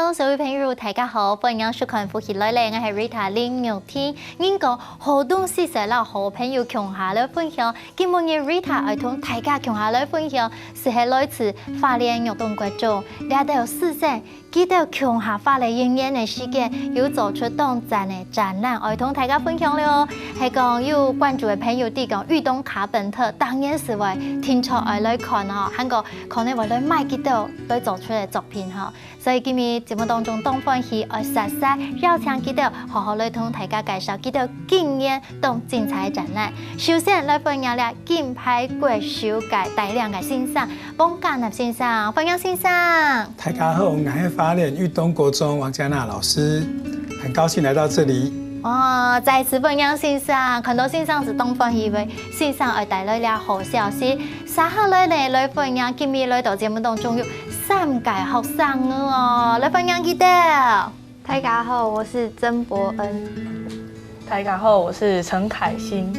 Hello， 所有朋友大家好，歡迎收看福氣來咧，我係 Rita 林玉天。應講好多事實啦，好朋友共下來分享。今日 Rita 愛同大家共下來分享，是係來自花蓮玉東國中，掠到四省，記得共下花蓮營業嘅時間，有做出當站嘅展覽，愛同大家分享了。係講有關注嘅朋友啲講玉東卡本特，當然是為聽錯愛來看吼，韓國可能為來買幾多來做出嚟作品吼，所以今日節目當中當歡喜愛實實邀請幾多好好來同大家介紹幾多經驗同精彩展覽。首先來分享咧金牌國手界大量嘅先生王嘉納先生，歡迎先生。大家好，我是花蓮玉東國中王嘉納老師，很高興來到這裡。哦，再次分享先生，看到先生是東方一位先生而帶來了好消息。稍後來分享，今日來到節目當中有3屆學生哦，來分享幾多？大家好，我是曾博恩。大家好，我是陳凱欣。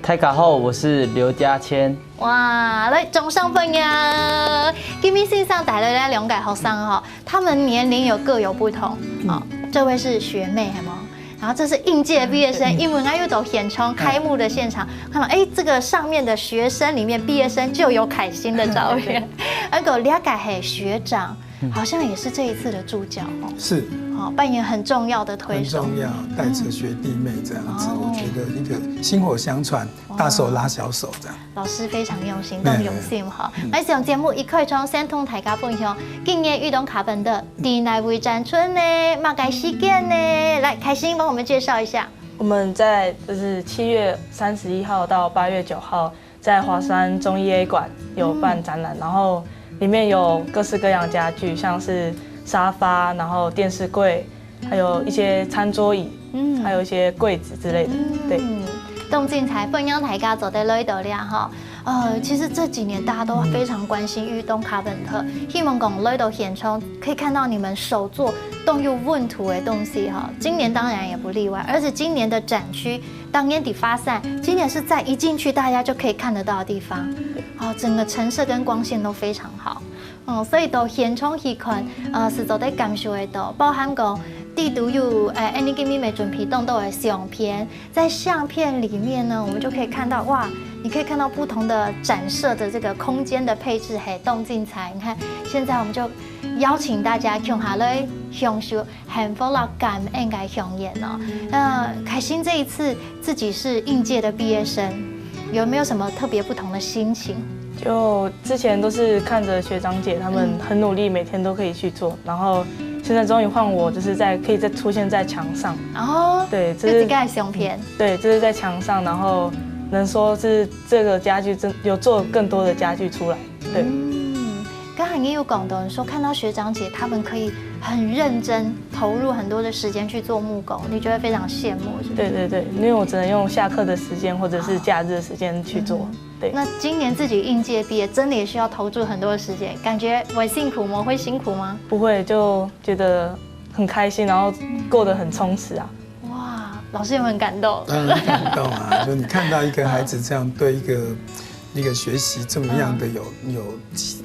大家好，我是劉家謙。哇，來掌聲分享！今日先生帶來了2屆學生哈，他們年齡各有不同啊。這位是學妹，係嗎？然後這是應屆畢業生，因為我又到現場開幕的現場，看到這個上面的學生裡面畢業生就有凱欣的照片，那個2屆係學長，好像也是這一次的主角哦。是，扮演很重要的推手，很重要，帶着學弟妹這樣子，我覺得一個薪火相傳，大手拉小手這樣。老師非常用心，都用心哈。那上節目一開場先同大家分享，今年玉東卡本特第哪位展春呢？馬改事件呢？來，凱欣幫我們介紹一下。我們在就是7月31號到8月9號，在華山中醫 A 館有辦展覽，然後裡面有各式各樣家具，像是沙發，然後電視櫃，還有一些餐桌椅，還有一些櫃子之類的，對。動精彩分享大家做得來到了哈。其實這幾年大家都非常關心玉東卡本特，希望講來到現場可以看到你們手作都有溫土的東西哈。今年當然也不例外，而且今年的展區當年底發散，今年是在一進去大家就可以看得到的地方，整個陳設跟光線都非常好。所以到現場去看，是做得感受得到，包含講地圖有你給你們準備動到的相片，在相片裡面呢，我們就可以看到哇，你可以看到不同的展示的這個空間的配置，還動精彩。你看，現在我們就邀請大家共下來享受幸福啦感恩嘅表演哦。凱欣這一次自己是應屆的畢業生，有沒有什麼特別不同的心情？就之前都是看着學長姐他們很努力，每天都可以去做，然後現在終於換我，就是可以再出現在牆上。哦，對，這是蓋相片。對，這是在牆上，然後能說是這個家具真有做更多的家具出來。對。剛才也有講到，說看到學長姐他們可以很認真投入很多的時間去做木工，你覺得非常羨慕，是不是？對對對，因為我只能用下課的時間或者是假日的時間去做。對。那今年自己應屆畢業，真的也需要投注很多的時間，感覺會辛苦嗎？會辛苦嗎？不會，就覺得很開心，然後過得很充實啊。哇，老師有沒有很感動？當然感動啊！就你看到一個孩子這樣對一個學習這麼樣的有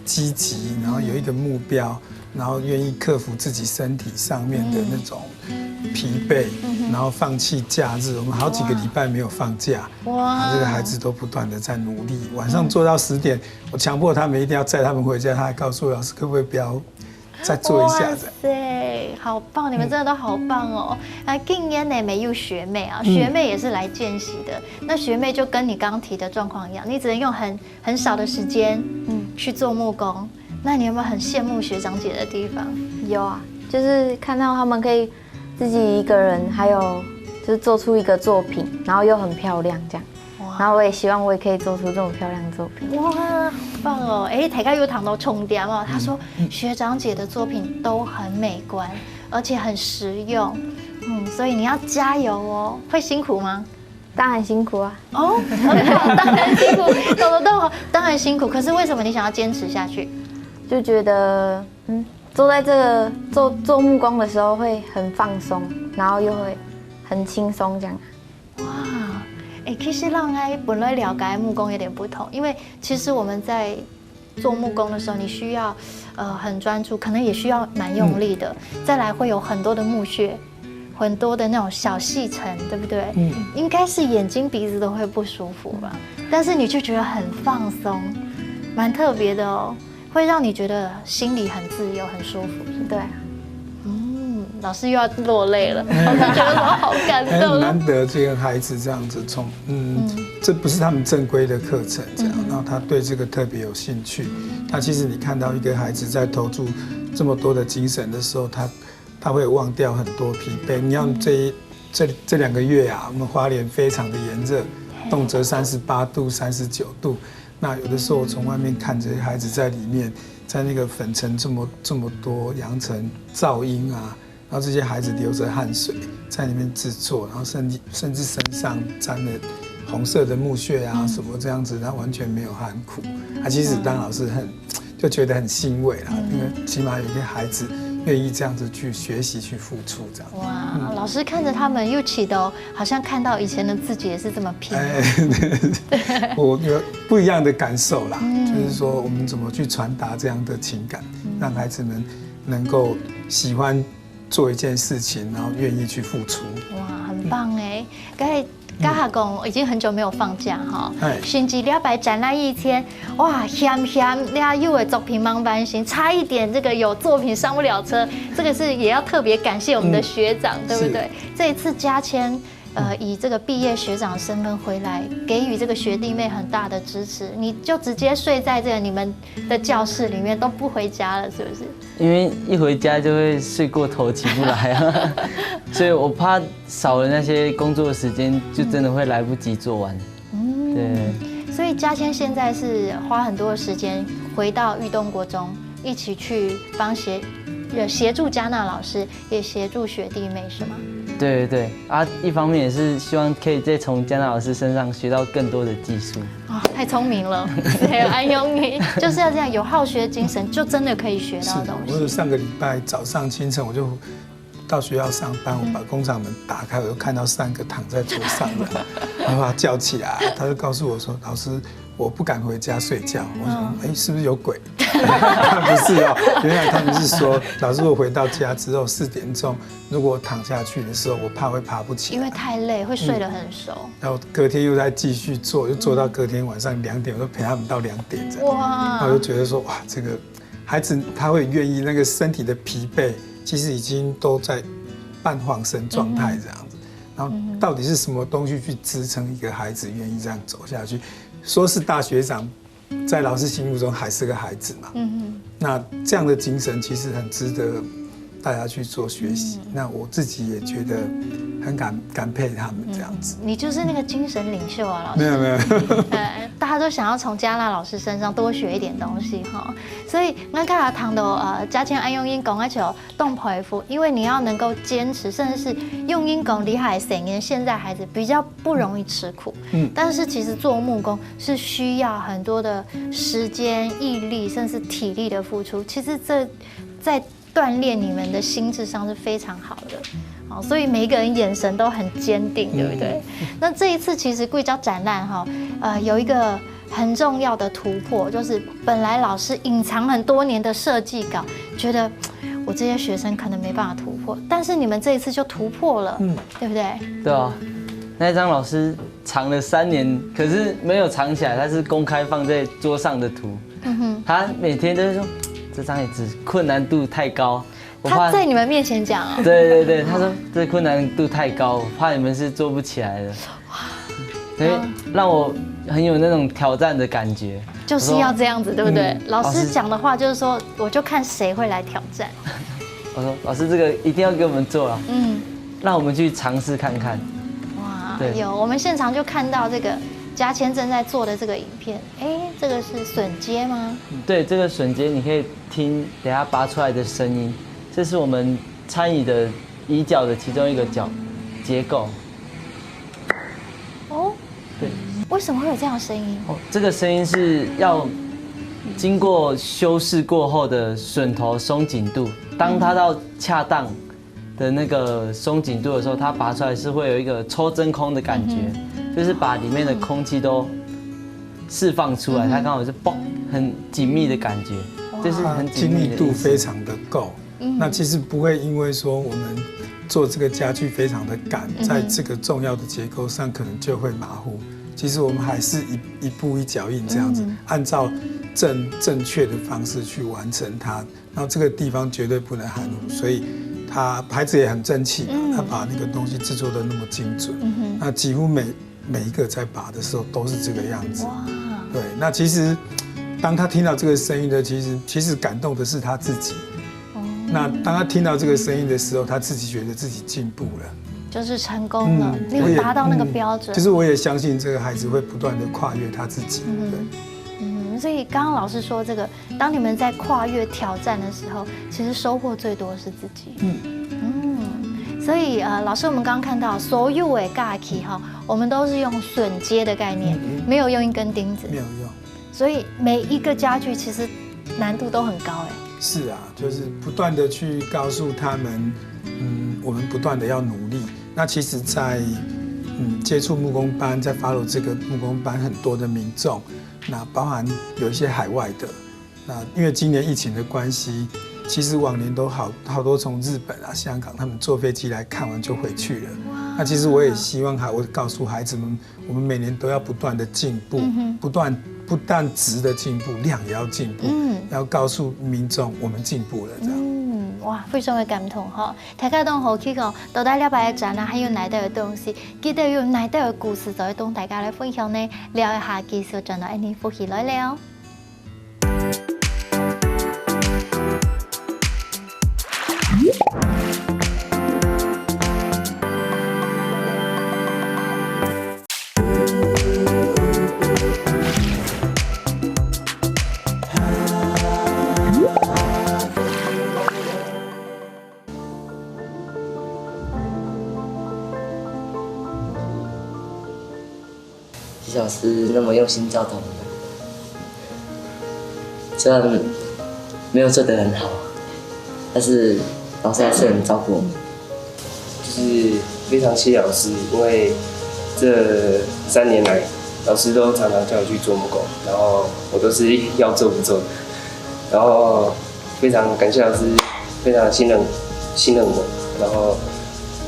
積極，然後有一個目標，然後願意克服自己身體上面的那種疲憊，然後放棄假日，我們好幾個禮拜沒有放假，哇！這個孩子都不斷的在努力，晚上做到10點，我強迫他們一定要載他們回家，他還告訴我老師可不可以不要再做一下子。哇塞，好棒！你們真的都好棒哦。今年呢沒有學妹啊，學妹也是來見習的。那學妹就跟你剛剛提的狀況一樣，你只能用很少的時間，去做木工。那你有沒有很羨慕學長姐的地方？有啊，就是看到他們可以自己一個人，還有就是做出一個作品，然後又很漂亮這樣。然後我也希望我也可以做出這種漂亮的作品。哇，好棒哦！大家有談到重點哦，他說學長姐的作品都很美觀，而且很實用。所以你要加油哦。會辛苦嗎？當然辛苦啊。哦，很好，當然辛苦，懂得都好，當然辛苦。可是為什麼你想要堅持下去？就覺得坐在這個做木工的時候會很放鬆，然後又會很輕鬆這樣。哇！其實讓我本來了解木工有點不同，因為其實我們在做木工的时候，你需要很专注，可能也需要蛮用力的。再来会有很多的木屑，很多的那种小细尘，对不对？应该是眼睛鼻子都会不舒服吧？但是你就觉得很放松，蛮特别的哦，会让你觉得心里很自由、很舒服。对。老师又要落泪了，我就觉得我好感动。很难得这个孩子这样子这不是他们正规的课程这样，然后他对这个特别有兴趣。那其实你看到一个孩子在投注这么多的精神的时候，他会忘掉很多疲惫。你要这2个月啊，我们花莲非常的炎热，动辄38度、39度。那有的时候我从外面看着孩子在里面，在那个粉尘这么多扬尘噪音啊。然后这些孩子流着汗水在里面制作，然后甚至身上沾了红色的木屑啊什么这样子，他完全没有喊苦。其实当老师就觉得很欣慰啦，因为起码有一个孩子愿意这样子去学习去付出这样。哇，老师看着他们又起的好像看到以前的自己也是这么拼。我有不一样的感受啦，就是说我们怎么去传达这样的情感，让孩子们能够喜欢做一件事情，然后愿意去付出。哇，很棒哎！刚才讲已经很久没有放假哈，星期礼拜展览1天，哇，险又有作品忙完成，差一点这个有作品上不了车，这个是也要特别感谢我们的学长，对不对？这一次嘉谦。以这个毕业学长身份回来，给予这个学弟妹很大的支持，你就直接睡在这个你们的教室里面，都不回家了，是不是？因为一回家就会睡过头起不来啊，所以我怕少了那些工作的时间，就真的会来不及做完。对。所以嘉谦现在是花很多的时间回到裕东国中，一起去帮协助嘉娜老师，也协助学弟妹，是吗？对啊，一方面也是希望可以再从嘉娜老师身上学到更多的技术。太聪明了，还有安永你就是要这样有好学精神，就真的可以学到东西。我有上个礼拜早上清晨我就到学校上班，我把工厂门打开，我就看到3个躺在桌上的，然后把他叫起来，他就告诉我说：“老师，我不敢回家睡觉。”我说：“是不是有鬼？”不是哦，原来他们是说，老师我回到家之后4点钟，如果躺下去的时候，我怕会爬不起来，因为太累，会睡得很熟。然后隔天又再继续做，就做到隔天晚上2点，我就陪他们到2点这样。哇！我就觉得说，哇，这个孩子他会愿意，那个身体的疲惫其实已经都在半晃神状态这样子。然后到底是什么东西去支撑一个孩子愿意这样走下去？说是大学长，在老师心目中还是个孩子嘛。那这样的精神其实很值得大家去做学习。那我自己也觉得很感佩他们这样子。你就是那个精神领袖啊，老师。没有。大家都想要从嘉娜老师身上多学一点东西哈。所以我看到唐的嘉谦安用英讲就动佩服，因为你要能够坚持，甚至是用英讲厉害3年，现在孩子比较不容易吃苦。但是其实做木工是需要很多的时间、毅力，甚至体力的付出。其实这在锻炼你们的心智上是非常好的，所以每一个人眼神都很坚定，对不对？那这一次其实贵教展览有一个很重要的突破，就是本来老师隐藏很多年的设计稿，觉得我这些学生可能没办法突破，但是你们这一次就突破了，对不对？对啊，那张老师藏了3年，可是没有藏起来，他是公开放在桌上的图。他每天都是说。这张椅子困难度太高，他在你们面前讲哦。对，他说这困难度太高，我怕你们是做不起来的。所以让我很有那种挑战的感觉。就是要这样子，对不对？老师讲的话就是说，我就看谁会来挑战。我说老师这个一定要给我们做了，让我们去尝试看看。哇，有我们现场就看到这个。嘉谦正在做的这个影片，这个是榫接吗？对，这个榫接你可以听等下拔出来的声音，这是我们餐椅的椅脚的其中一个结构。对，为什么会有这样的声音？这个声音是要经过修饰过后的榫头松紧度，当它到恰当的那个松紧度的时候，它拔出来是会有一个抽真空的感觉。就是把里面的空气都释放出来，它刚好是嘣，很紧密的感觉，就是很紧密的精密度非常的够。那其实不会因为说我们做这个家具非常的赶，在这个重要的结构上可能就会马虎。其实我们还是一步一脚印这样子，按照正确的方式去完成它。然后这个地方绝对不能含糊，所以孩子也很争气，他把那个东西制作的那么精准。那几乎每一个在拔的时候都是这个样子。对，那其实当他听到这个声音的，其实感动的是他自己。那当他听到这个声音的时候，他自己觉得自己进步了，就是成功了，你有达到那个标准。就是我也相信这个孩子会不断的跨越他自己。所以刚刚老师说这个，当你们在跨越挑战的时候，其实收获最多的是自己。所以老师，我们刚刚看到所有的架器哈，我们都是用榫接的概念，没有用一根钉子，没有用。所以每一个家具其实难度都很高哎。是啊，就是不断的去告诉他们，我们不断的要努力。那其实在，接触木工班，在 follow 这个木工班，很多的民众，那包含有一些海外的，那因为今年疫情的关系，其实往年都好多从日本啊、香港，他们坐飞机来看完就回去了。那其实我也希望我告诉孩子们，我们每年都要不断的进步，不但质的进步，量也要进步，要告诉民众我们进步了这样。哇，非常的感动哈！大家都好奇讲，到底了解展览还有哪的东西，记得有哪的故事，就会同大家来分享呢，聊一下技术展览，你复习来了。徐老师那么用心教导我们，虽然没有做得很好，但是老师还是很照顾我们。就是非常谢谢老师，因为这3年来，老师都常常叫我去做木工，然后我都是要做不做的。然后非常感谢老师，非常信任我，然后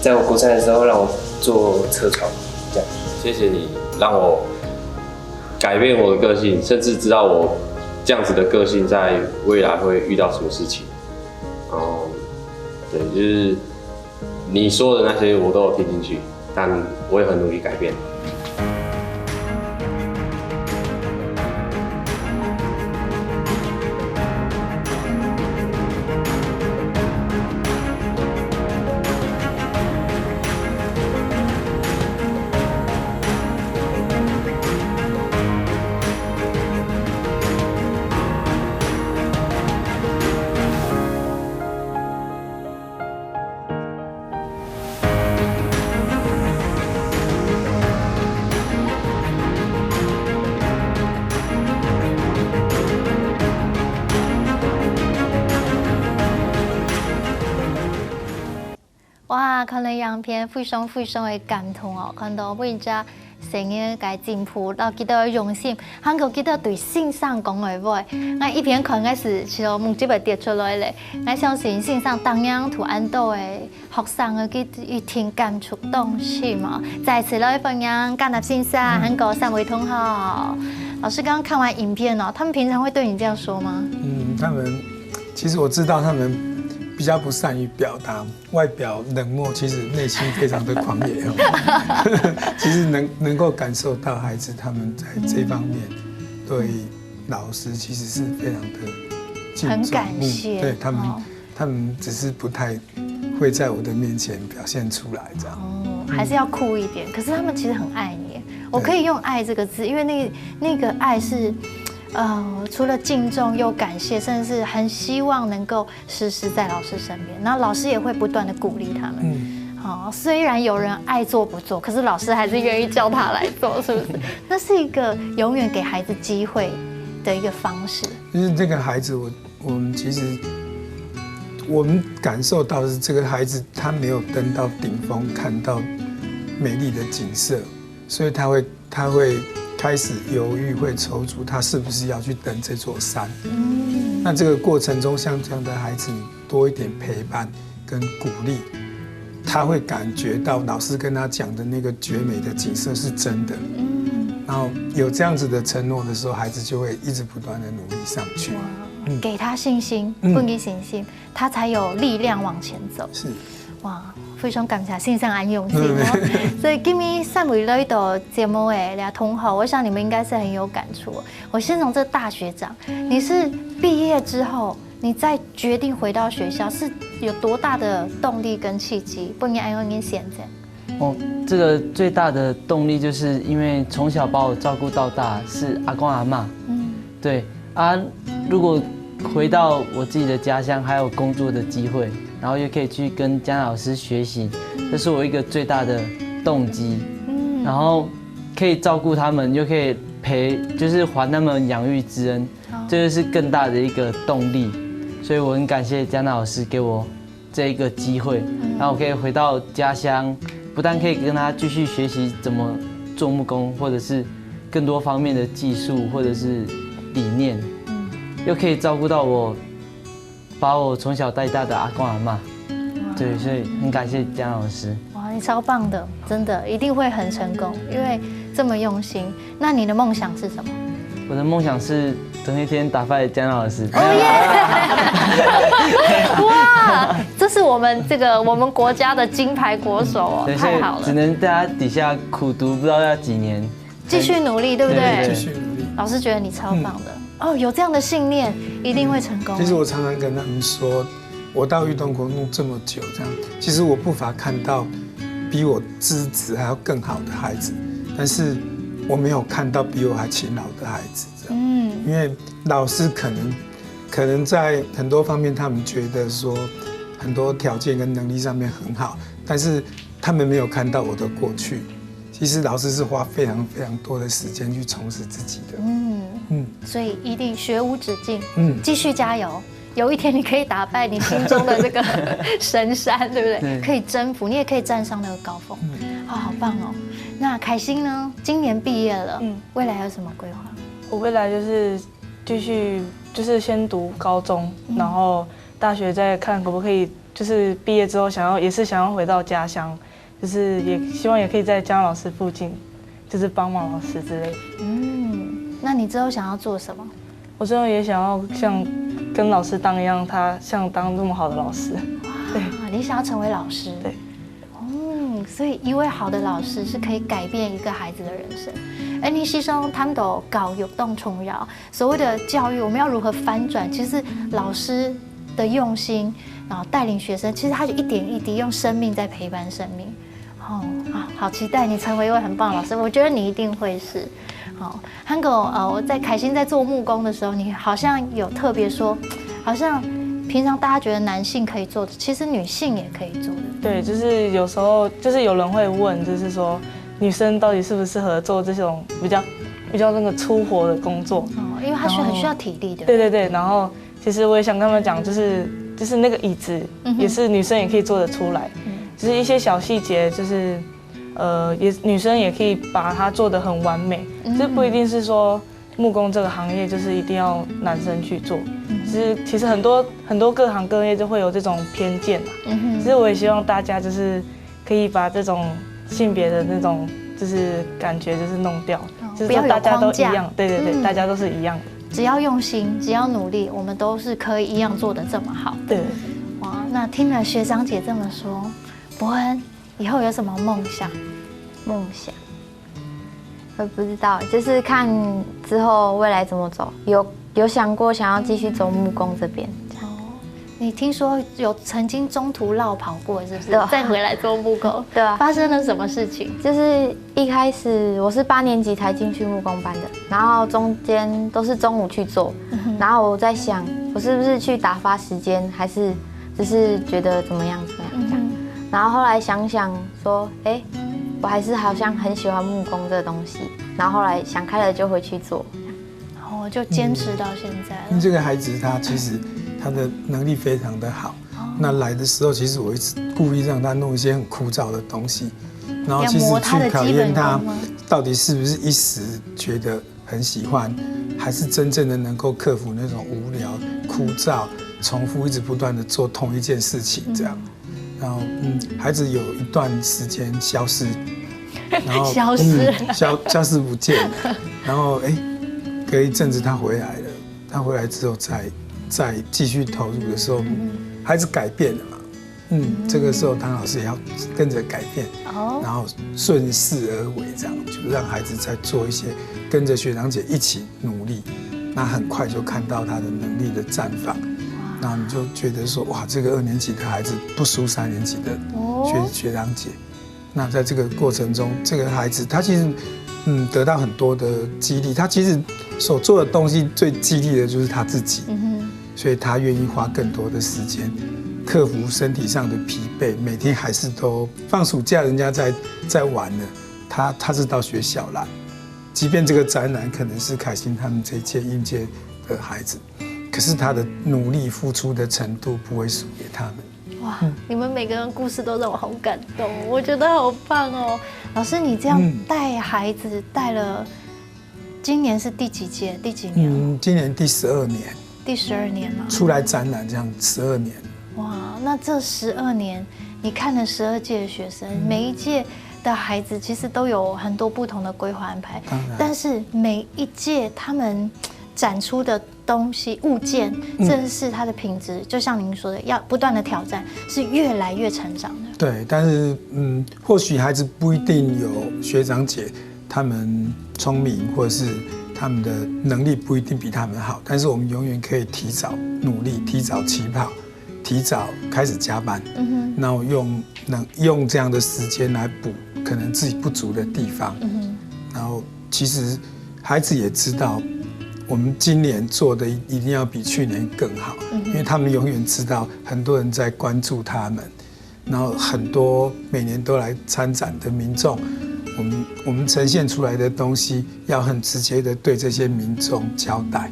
在我国3的时候让我做车床，这样。谢谢你让我改变我的个性，甚至知道我这样子的个性在未来会遇到什么事情。然后，对，就是你说的那些我都有听进去，但我也很努力改变。哇，看了影片非常的感动哦，看到每一只成员嘅进步，然后记得用心，还有记得对线上讲的话，我一边看嘅是其实目睭会跌出来咧，我相信线上同样图安到的学生嘅佢听感触东西嘛，再次来分享干纳线上，还有3位同学，老师刚刚看完影片哦，他们平常会对你这样说吗？他们其实我知道他们比较不善于表达，外表冷漠，其实内心非常的狂野哦。其实能够感受到孩子他们在这方面对老师其实是非常的敬重，很感谢。对他们只是不太会在我的面前表现出来这样。还是要酷一点。可是他们其实很爱你，我可以用“爱”这个字，因为那个爱是。除了敬重又感谢，甚至是很希望能够时时在老师身边，然后老师也会不断的鼓励他们。虽然有人爱做不做，可是老师还是愿意叫他来做，是不是？那是一个永远给孩子机会的一个方式。就是这个孩子，我们其实我们感受到的是，这个孩子他没有登到顶峰，看到美丽的景色，所以他会开始犹豫，会踌躇，他是不是要去登这座山？那这个过程中，像这样的孩子，多一点陪伴跟鼓励，他会感觉到老师跟他讲的那个绝美的景色是真的。然后有这样子的承诺的时候，孩子就会一直不断的努力上去。给他信心，不给信心，他才有力量往前走。是，哇，非常感谢线上安用心哦。所以今天三位来到节目的俩同好，我想你们应该是很有感触。我先从这大学长，你是毕业之后，你再决定回到学校，是有多大的动力跟契机？不然安用你现在。哦，这个最大的动力就是因为从小把我照顾到大是阿公阿嬷，对啊，如果回到我自己的家乡，还有工作的机会，然后又可以去跟姜老师学习，这是我一个最大的动机。然后可以照顾他们，又可以就是还他们养育之恩，这就是更大的一个动力。所以我很感谢姜老师给我这一个机会，然后我可以回到家乡，不但可以跟他继续学习怎么做木工，或者是更多方面的技术或者是理念，又可以照顾到把我从小带大的阿公阿嬷。对，所以很感谢姜老师。哇，你超棒的，真的一定会很成功，因为这么用心。那你的梦想是什么？我的梦想是总有一天打败姜老师。哇，这是我们国家的金牌国手哦，太好了。只能在他底下苦读，不知道要几年，继续努力，对不对？继续努力。老师觉得你超棒的哦，有这样的信念，一定会成功。其实我常常跟他们说，我到裕东国弄这么久，这样，其实我不乏看到比我资质还要更好的孩子，但是我没有看到比我还勤劳的孩子，这样。因为老师可能在很多方面，他们觉得说很多条件跟能力上面很好，但是他们没有看到我的过去。其实老师是花非常非常多的时间去充实自己的。所以一定学无止境，继续加油。有一天你可以打败你心中的这个神山，对不对？可以征服，你也可以站上那个高峰。好棒哦！那凯欣呢？今年毕业了，未来有什么规划？我未来就是继续，就是先读高中，然后大学再看可不可以，就是毕业之后也是想要回到家乡，就是也希望也可以在姜老师附近，就是帮忙老师之类的。那你之后想要做什么？我之后也想要像跟老师当一样，他像当这么好的老师。对，你想要成为老师？对。所以一位好的老师是可以改变一个孩子的人生。你牺牲他们的教育当重要，所谓的教育我们要如何翻转？其实老师的用心，然后带领学生，其实他就一点一滴用生命在陪伴生命。好期待你成为一位很棒的老师，我觉得你一定会是。汉狗，我在凯欣在做木工的时候，你好像有特别说，好像平常大家觉得男性可以做的，其实女性也可以做的。对，就是有时候就是有人会问，就是说女生到底适不适合做这种比较那个粗活的工作？因为它很需要体力的。对，然后其实我也想跟他们讲，就是那个椅子也是女生也可以做得出来，就是一些小细节，就是女生也可以把它做得很完美，这不一定是说木工这个行业就是一定要男生去做，其实很多各行各业就会有这种偏见嘛。其实我也希望大家就是可以把这种性别的那种就是感觉就是弄掉，就是说大家都一样，对，大家都是一样的。只要用心，只要努力，我们都是可以一样做得这么好。对，哇，那听了学长姐这么说，伯恩以后有什么梦想？我不知道，就是看之后未来怎么走。有想过想要继续走木工这边。你听说有曾经中途落跑过，是不是？再回来做木工？对啊。发生了什么事情？就是一开始我是8年级才进去木工班的，然后中间都是中午去做，然后我在想，我是不是去打发时间，还是只是觉得怎么样这样。然后后来想想说，我还是好像很喜欢木工这个东西，然后后来想开了就回去做，然后就坚持到现在了。这个孩子他其实他的能力非常的好，那来的时候其实我一直故意让他弄一些很枯燥的东西，然后其实要磨他的去考基本验他功吗到底是不是一时觉得很喜欢，还是真正的能够克服那种无聊、枯燥、重复一直不断的做同一件事情这样。然后孩子有一段时间消失，然后消失消失不见了，然后隔一阵子他回来了，他回来之后再继续投入的时候，孩子改变了嘛。这个时候唐老师也要跟着改变，然后顺势而为，这样就让孩子在做一些跟着学长姐一起努力，那很快就看到他的能力的绽放，然后你就觉得说哇，这个2年级的孩子不输3年级的学长姐。那在这个过程中，这个孩子他其实得到很多的激励，他其实所做的东西最激励的就是他自己，所以他愿意花更多的时间克服身体上的疲惫，每天还是都放暑假，人家在玩呢，他是到学校来，即便这个展览可能是凯欣他们这一届应届的孩子，可是他的努力付出的程度不会输给他们。哇，你们每个人故事都让我好感动，我觉得好棒哦。老师，你这样带孩子带了，今年是第几届？第几年？今年第12年。第12年了。出来展览这样12年。哇，那这12年，你看了12届的学生，每一届的孩子其实都有很多不同的规划安排，但是每一届他们展出的东西、物件，甚至是它的品质，就像您说的，要不断的挑战，是越来越成长的。对，但是或许孩子不一定有学长姐他们聪明，或者是他们的能力不一定比他们好，但是我们永远可以提早努力，提早起跑，提早开始加班，然后用这样的时间来补可能自己不足的地方，然后其实孩子也知道，我们今年做的一定要比去年更好，因为他们永远知道很多人在关注他们，然后很多每年都来参展的民众，我们呈现出来的东西要很直接的对这些民众交代，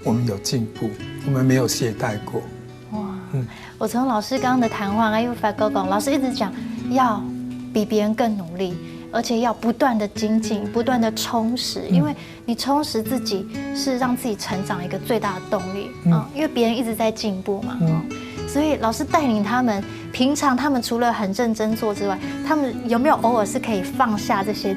我们有进步，我们没有懈怠过。我从老师刚刚的谈话还有发哥哥，老师一直讲要比别人更努力，而且要不断的精进，不断的充实，因为你充实自己是让自己成长一个最大的动力因为别人一直在进步嘛所以老师带领他们，平常他们除了很认真做之外，他们有没有偶尔是可以放下这些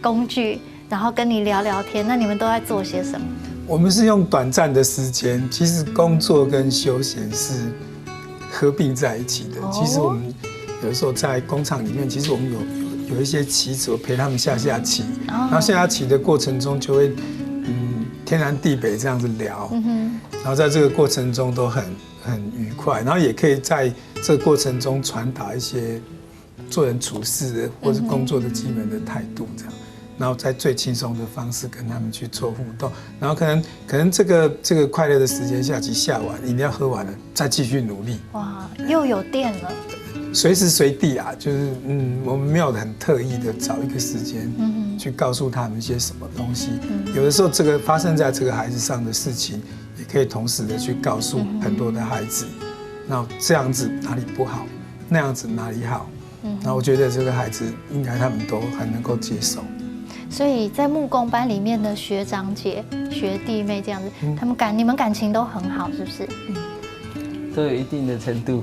工具，然后跟你聊聊天？那你们都在做些什么？我们是用短暂的时间，其实工作跟休闲是合并在一起的。其实我们有的时候在工厂里面，其实我们有一些棋子，我陪他们下棋，然后下棋的过程中就会天南地北这样子聊，然后在这个过程中都很愉快，然后也可以在这个过程中传达一些做人处事的或是工作的基本的态度这样。然后在最轻松的方式跟他们去做互动，然后可能这个快乐的时间下棋下完，饮料喝完了，再继续努力。哇，又有电了。随时随地啊，就是我们没有很特意的找一个时间，去告诉他们一些什么东西。有的时候这个发生在这个孩子上的事情，也可以同时的去告诉很多的孩子，然后这样子哪里不好，那样子哪里好。然后我觉得这个孩子应该他们都很能够接受。所以在木工班里面的学长姐、学弟妹这样子，你们感情都很好，是不是？都有一定的程度。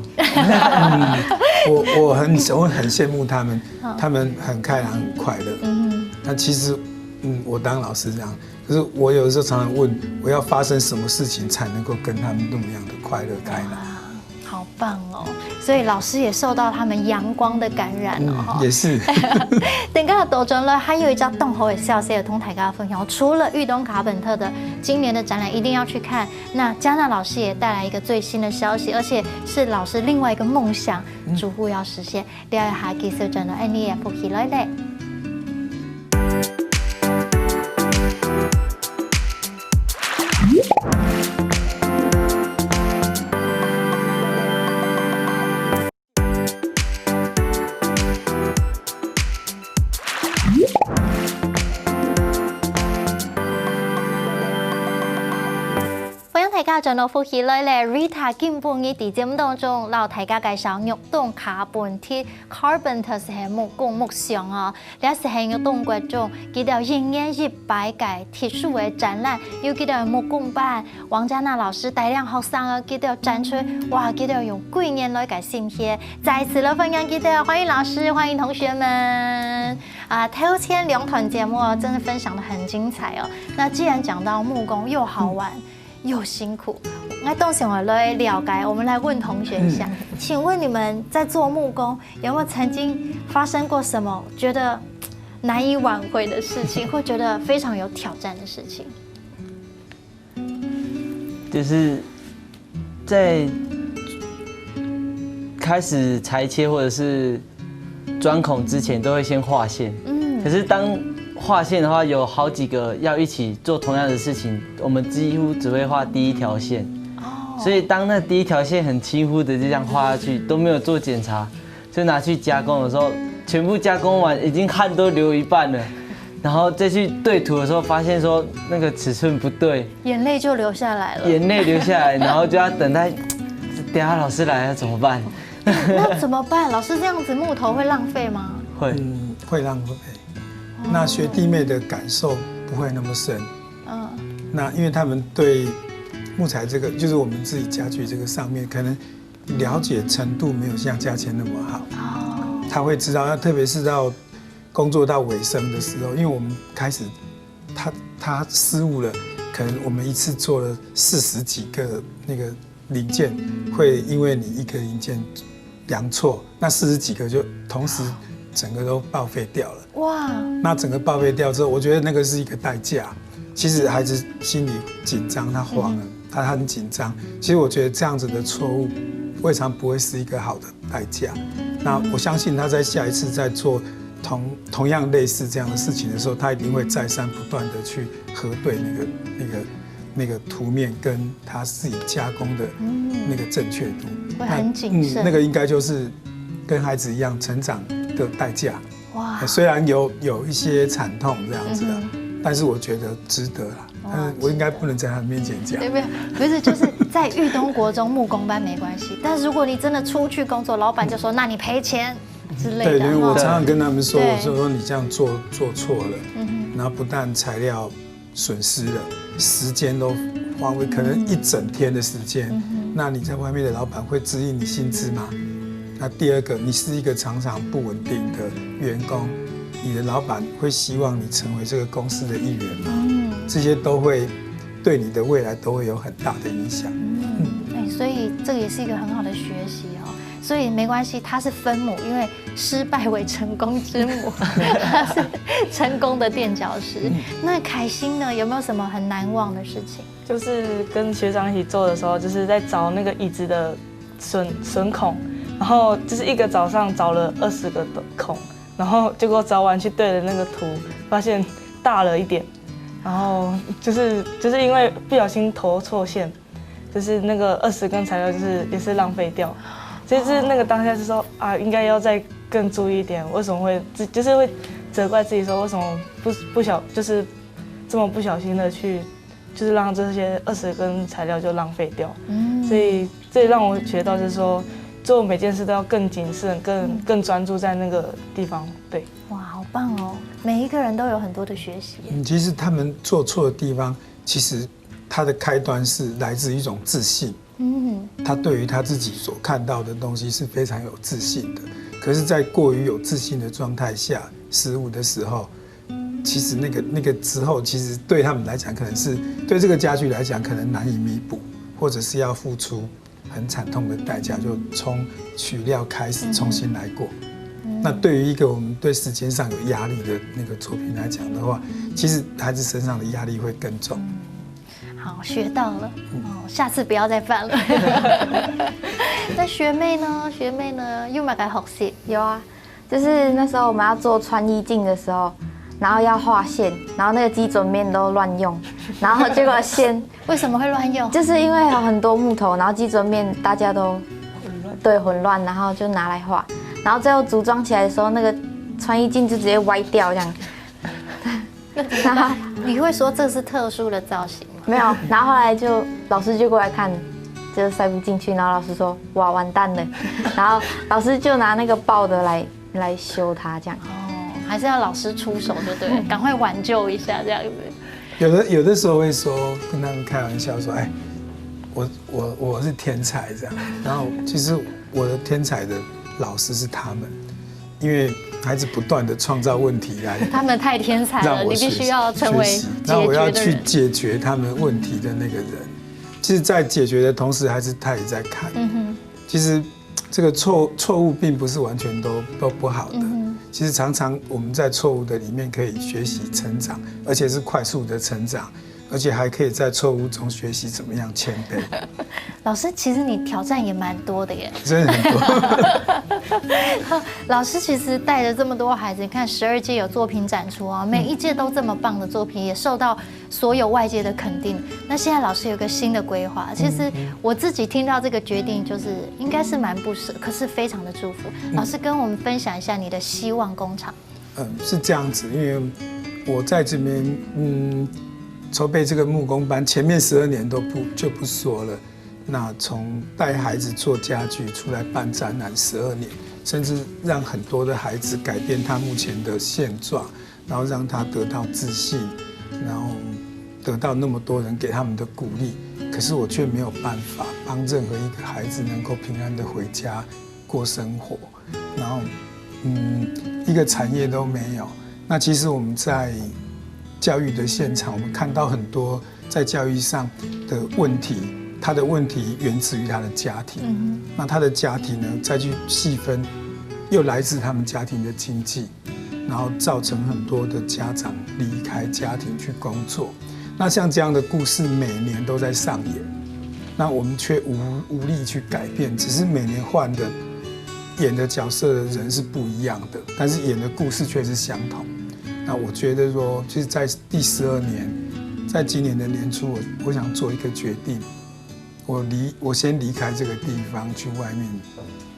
我很羡慕他们，他们很开朗、很快乐。但其实，我当老师这样，可是我有的时候常常问，我要发生什么事情才能够跟他们那么样的快乐开朗？好棒哦！所以老师也受到他们阳光的感染哦。也是。等下多转了，还有一家动猴也笑 C 的同台跟大家分享。除了裕东卡本特的今年的展览一定要去看，那嘉娜老师也带来一个最新的消息，而且是老师另外一个梦想逐步要实现。了解下技术展览，你也不起来嘞。就到复习来咧 ，Rita 今半日伫节目当中，老大家介绍运动卡本铁 Carpenter 是木工木匠哦，这是运动各种，记得营业100个特殊的展览，又记得木工班，王嘉娜老师带领学生啊，记得展出，哇，记得用几年来嘅心血，再次的分享，记得欢迎老师，欢迎同学们啊！头前2团节目真的分享的很精彩哦。那既然讲到木工，又好玩。又辛苦，那当时我来了解，我们来问同学一下，请问你们在做木工有没有曾经发生过什么觉得难以挽回的事情，或觉得非常有挑战的事情？就是在开始裁切或者是钻孔之前，都会先画线。可是当画线的话，有好几个要一起做同样的事情，我们几乎只会画第一条线。所以当那第一条线很轻忽的就这样画下去，都没有做检查，就拿去加工的时候，全部加工完，已经汗都流一半了，然后再去对图的时候，发现说那个尺寸不对，眼泪就流下来了。眼泪流下来，然后就要等待，等下老师来了怎么办？那怎么办？老师这样子木头会浪费吗？会，会浪费。那学弟妹的感受不会那么深，那因为他们对木材这个，就是我们自己家具这个上面，可能了解程度没有像嘉谦那么好。他会知道，特别是到工作到尾声的时候，因为我们开始他失误了，可能我们一次做了40几个那个零件，会因为你一个零件量错，那40几个就同时。整个都报废掉了。哇！那整个报废掉之后，我觉得那个是一个代价。其实孩子心里紧张，他慌了，他很紧张。其实我觉得这样子的错误，未尝不会是一个好的代价。那我相信他在下一次在做同样类似这样的事情的时候，他一定会再三不断的去核对那个图面跟他自己加工的那个正确度。会很谨慎。那个应该就是跟孩子一样成长的代价。哇！虽然有一些惨痛这样子的，但是我觉得值得啦。我应该不能在他面前讲。对不对？不是，就是在裕东国中木工班没关系，但是如果你真的出去工作，老板就说那你赔钱之类的。对，我常常跟他们说，我说你这样做错了，然后不但材料损失了，时间都花费，可能一整天的时间。那你在外面的老板会支应你薪资吗？那第二个，你是一个常常不稳定的员工，你的老板会希望你成为这个公司的一员吗？这些都会对你的未来都会有很大的影响。所以这个也是一个很好的学习哦。所以没关系，他是分母，因为失败为成功之母，他是成功的垫脚石。那凯欣呢，有没有什么很难忘的事情？就是跟学长一起做的时候，就是在找那个椅子的榫孔。然后就是一个早上找了20个孔，然后结果找完去对了那个图，发现大了一点，然后就是因为不小心投错线，就是那个20根材料也是浪费掉，所以就是那个当下是说啊，应该要再更注意一点，为什么会就是会责怪自己说为什么就是这么不小心的去就是让这些20根材料就浪费掉，所以这也让我学到就是说。做每件事都要更谨慎、更专注在那个地方。对，哇，好棒哦！每一个人都有很多的学习。其实他们做错的地方，其实他的开端是来自一种自信。他对于他自己所看到的东西是非常有自信的。可是，在过于有自信的状态下失误的时候，其实那个之后，其实对他们来讲，可能是对这个家具来讲，可能难以弥补，或者是要付出。很惨痛的代价，就从取料开始重新来过。那对于一个我们对时间上有压力的那个作品来讲的话，其实孩子身上的压力会更重。好，学到了，下次不要再犯了。那学妹呢？有没有该学习？有啊，就是那时候我们要做穿衣镜的时候。然后要画线，然后那个基准面都乱用，然后结果线为什么会乱用？就是因为有很多木头，然后基准面大家都混乱，然后就拿来画，然后最后组装起来的时候，那个穿衣镜就直接歪掉这样。然后你会说这是特殊的造型吗？没有，然后后来就老师就过来看，就塞不进去，然后老师说哇完蛋了，然后老师就拿那个抱的来修它这样。哦，还是要老师出手就对了，赶快挽救一下这样子。有的时候会说跟他们开玩笑说，哎，我是天才这样，然后其实我的天才的老师是他们，因为孩子不断的创造问题来，他们太天才了，你必须要成为解决的人。那我要去解决他们问题的那个人。其实，在解决的同时，他也在看。其实这个错误并不是完全都不好的。其实常常我们在错误的里面可以学习成长，而且是快速的成长，而且还可以在错误中学习怎么样谦卑。老师，其实你挑战也蛮多的耶，真的很多。老师其实带着这么多孩子，你看12届有作品展出啊，每一届都这么棒的作品，也受到所有外界的肯定。那现在老师有个新的规划，其实我自己听到这个决定，就是应该是蛮不舍，可是非常的祝福。老师跟我们分享一下你的希望工厂。是这样子，因为我在这边筹备这个木工班，前面12年就不说了。那从带孩子做家具出来办展览12年，甚至让很多的孩子改变他目前的现状，然后让他得到自信，然后得到那么多人给他们的鼓励。可是我却没有办法帮任何一个孩子能够平安的回家过生活，然后一个产业都没有。那其实我们在教育的现场，我们看到很多在教育上的问题。他的问题源自于他的家庭，那他的家庭呢，再去细分，又来自他们家庭的经济，然后造成很多的家长离开家庭去工作。那像这样的故事每年都在上演，那我们却无力去改变，只是每年换的演的角色的人是不一样的，但是演的故事却是相同。那我觉得说，就是在第12年，在今年的年初，我想做一个决定。我先离开这个地方，去外面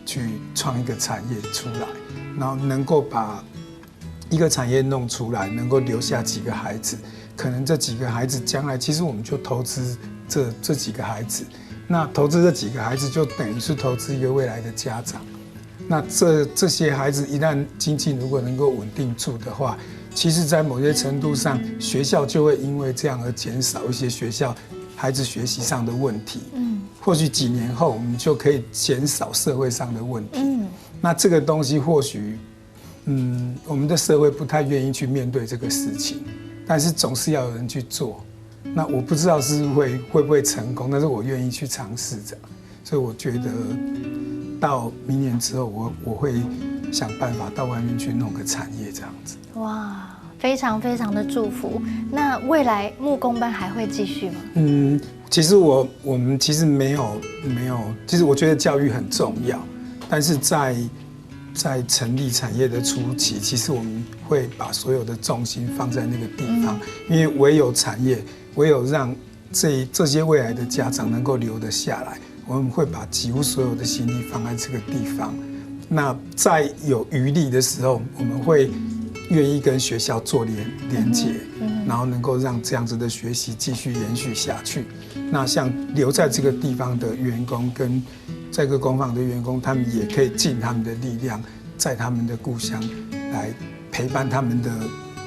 去创一个产业出来，然后能够把一个产业弄出来，能够留下几个孩子，可能这几个孩子将来，其实我们就投资这几个孩子，那投资这几个孩子就等于是投资一个未来的家长。那这些孩子一旦经济如果能够稳定住的话，其实在某些程度上，学校就会因为这样而减少一些学校孩子学习上的问题，或许几年后我们就可以减少社会上的问题。那这个东西或许，我们的社会不太愿意去面对这个事情，但是总是要有人去做。那我不知道是会不会成功，但是我愿意去尝试着。所以我觉得到明年之后，我会想办法到外面去弄个产业这样子。哇！非常非常的祝福。那未来木工班还会继续吗？其实我们其实没有，其实我觉得教育很重要，但是在成立产业的初期，其实我们会把所有的重心放在那个地方，因为唯有产业，唯有让这些未来的家长能够留得下来，我们会把几乎所有的心力放在这个地方。那在有余力的时候，我们会愿意跟学校做连结，然后能够让这样子的学习继续延续下去。那像留在这个地方的员工跟这个工坊的员工，他们也可以尽他们的力量，在他们的故乡来陪伴他们的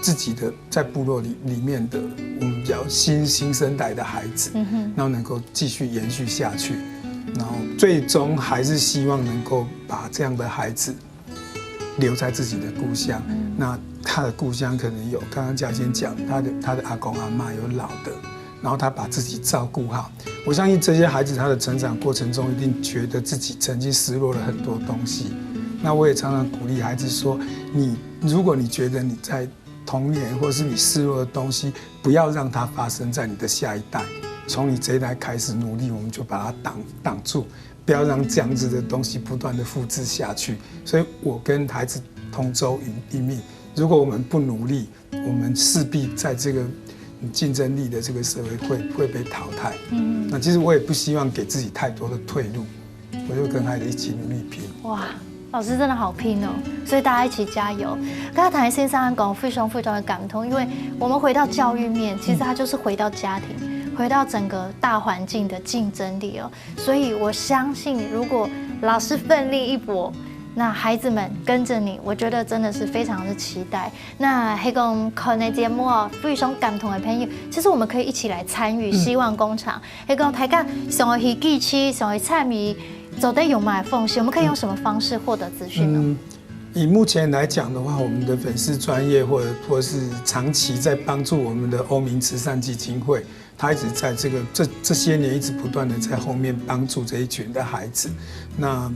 自己的在部落里面的我们叫新生代的孩子，然后能够继续延续下去，然后最终还是希望能够把这样的孩子留在自己的故乡。那他的故乡可能有刚刚嘉欣讲，他的阿公阿嬷有老的，然后他把自己照顾好。我相信这些孩子他的成长过程中，一定觉得自己曾经失落了很多东西。那我也常常鼓励孩子说，如果你觉得你在童年或是你失落的东西，不要让它发生在你的下一代，从你这一代开始努力，我们就把它挡住，不要让这样子的东西不断的复制下去。所以我跟孩子同舟一命，如果我们不努力，我们势必在这个竞争力的这个社会会被淘汰。那其实我也不希望给自己太多的退路，我就跟孩子一起努力拼。哇，老师真的好拼哦！所以大家一起加油。刚才谈先生讲非常非常的感动，因为我们回到教育面，其实它就是回到家庭。回到整个大环境的竞争力哦。所以我相信，如果老师奋力一搏，那孩子们跟着你，我觉得真的是非常的期待。那黑公看的节目哦，非常感动的朋友，其实我们可以一起来参与希望工厂。黑公大家想要去支持，想要参与，走得有买奉献，我们可以用什么方式获得资讯呢？以目前来讲的话，我们的粉丝专业或是长期在帮助我们的欧明慈善基金会，他一直在这些年一直不断的在后面帮助这一群的孩子。那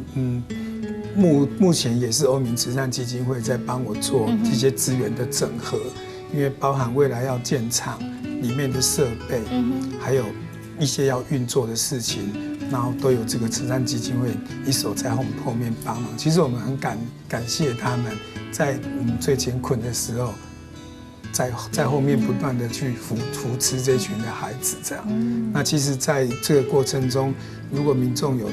目前也是欧明慈善基金会在帮我做这些资源的整合，因为包含未来要建厂里面的设备，还有一些要运作的事情，然后都有这个慈善基金会一手在后面帮忙。其实我们很感谢他们在我们最艰困的时候，在后面不断的去扶持这群的孩子，这样。那其实在这个过程中，如果民众有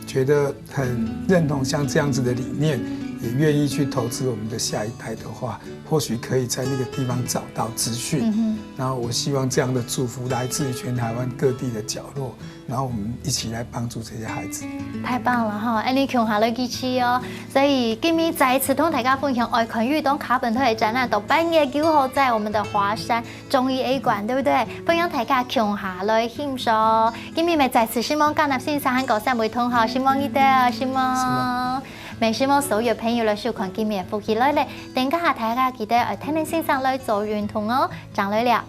觉得很认同像这样子的理念，也愿意去投资我们的下一代的话，或许可以在那个地方找到资讯。然后我希望这样的祝福来自于全台湾各地的角落，然后我们一起来帮助这些孩子。太棒了哈！安尼强下来支持哦。所以今天再一次同大家分享爱群运动卡本特的展览，到8月9号在我们的华山中医 A 馆，对不对？分享大家强下来欣赏。今天咪再次希望今日先生9三位同学，希望你哋，希望。美希望所有朋友的收看今日福氣來咧，等家下大家記得聽聽先生來做運動哦，長來了。